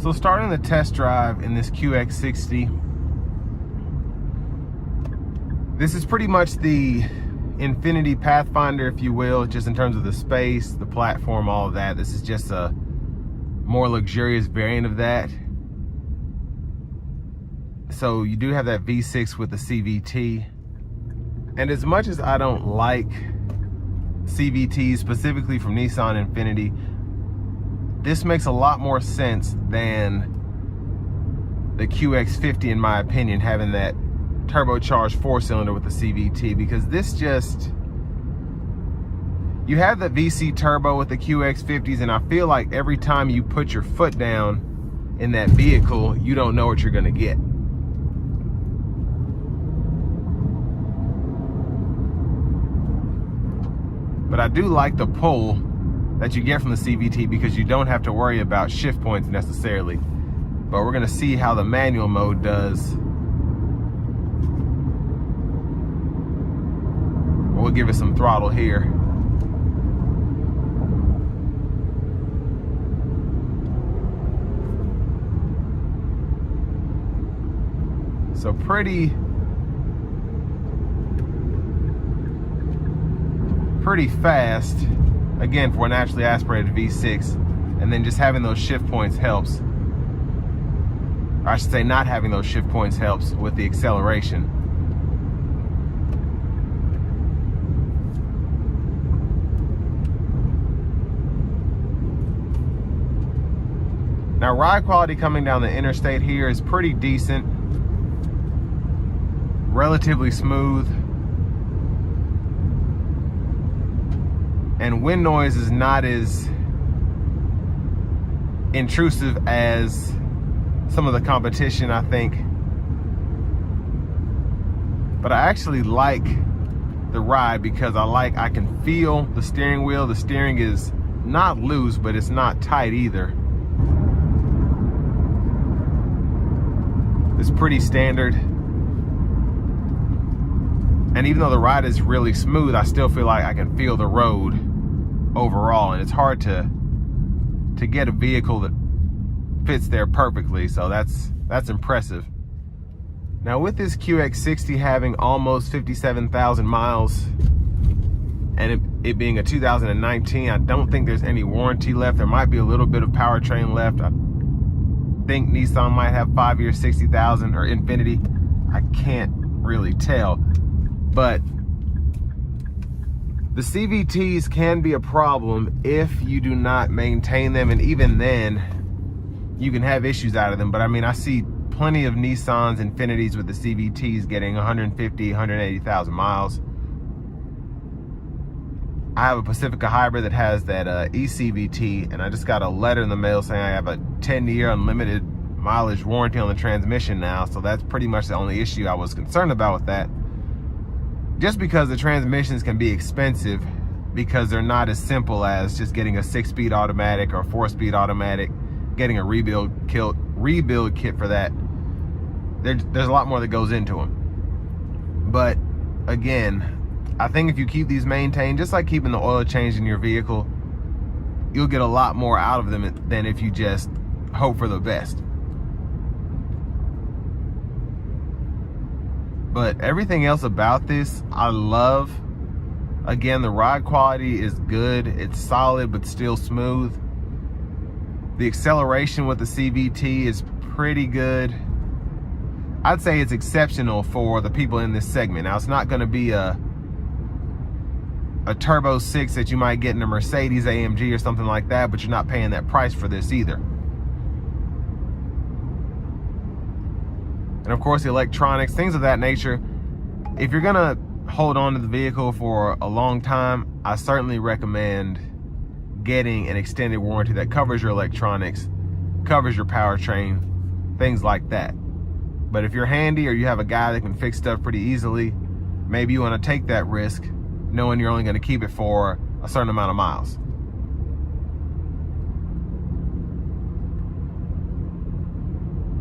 So starting the test drive in this QX60, this is pretty much the Infiniti Pathfinder, if you will, just in terms of the space, the platform, all of that. This is just a more luxurious variant of that. So you do have that V6 with the CVT. And as much as I don't like CVTs, specifically from Nissan Infiniti, this makes a lot more sense than the QX50 in my opinion, having that turbocharged 4-cylinder with the CVT, because this just, you have the VC turbo with the QX50s, and I feel like every time you put your foot down in that vehicle, you don't know what you're gonna get. But I do like the pull that you get from the CVT, because you don't have to worry about shift points necessarily. But we're gonna see how the manual mode does. We'll give it some throttle here. So pretty fast, again, for a naturally aspirated V6, and then just having those shift points helps. Or I should say not having those shift points helps with the acceleration. Now, ride quality coming down the interstate here is pretty decent, relatively smooth. And wind noise is not as intrusive as some of the competition, I think. But I actually like the ride because I can feel the steering wheel. The steering is not loose, but it's not tight either. It's pretty standard. And even though the ride is really smooth, I still feel like I can feel the road overall, and it's hard to get a vehicle that fits there perfectly, so that's impressive. Now, with this QX60 having almost 57,000 miles and it being a 2019, I don't think there's any warranty left. There might be a little bit of powertrain left. I think Nissan might have 5 years, 60,000, or Infiniti. I can't really tell, but the CVTs can be a problem if you do not maintain them, and even then, you can have issues out of them. But I mean, I see plenty of Nissans, Infinitis with the CVTs getting 150, 180,000 miles. I have a Pacifica Hybrid that has that eCVT, and I just got a letter in the mail saying I have a 10-year unlimited mileage warranty on the transmission now, so that's pretty much the only issue I was concerned about with that. Just because the transmissions can be expensive, because they're not as simple as just getting a 6-speed automatic or 4-speed automatic, getting a rebuild kit for that. There's a lot more that goes into them. But again, I think if you keep these maintained, just like keeping the oil changed in your vehicle, you'll get a lot more out of them than if you just hope for the best. But everything else about this, I love. Again, the ride quality is good. It's solid, but still smooth. The acceleration with the CVT is pretty good. I'd say it's exceptional for the people in this segment. Now, it's not gonna be a Turbo 6 that you might get in a Mercedes AMG or something like that, but you're not paying that price for this either. And of course, the electronics, things of that nature. If you're gonna hold on to the vehicle for a long time, I certainly recommend getting an extended warranty that covers your electronics, covers your powertrain, things like that. But if you're handy or you have a guy that can fix stuff pretty easily, maybe you want to take that risk, knowing you're only going to keep it for a certain amount of miles.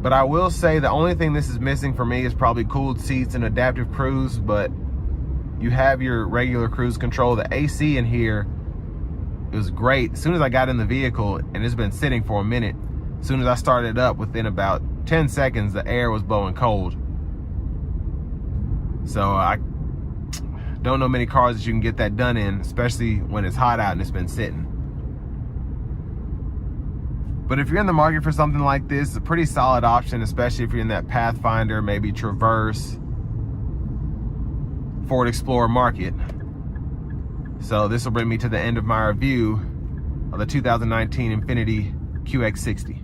But I will say the only thing this is missing for me is probably cooled seats and adaptive cruise, but you have your regular cruise control. The AC in here, it was great. As soon as I got in the vehicle, and it's been sitting for a minute, As soon as I started up, within about 10 seconds, the air was blowing cold. So I don't know many cars that you can get that done in, especially when it's hot out and it's been sitting. But if you're in the market for something like this, it's a pretty solid option, especially if you're in that Pathfinder, maybe Traverse, Ford Explorer market. So this will bring me to the end of my review of the 2019 Infiniti QX60.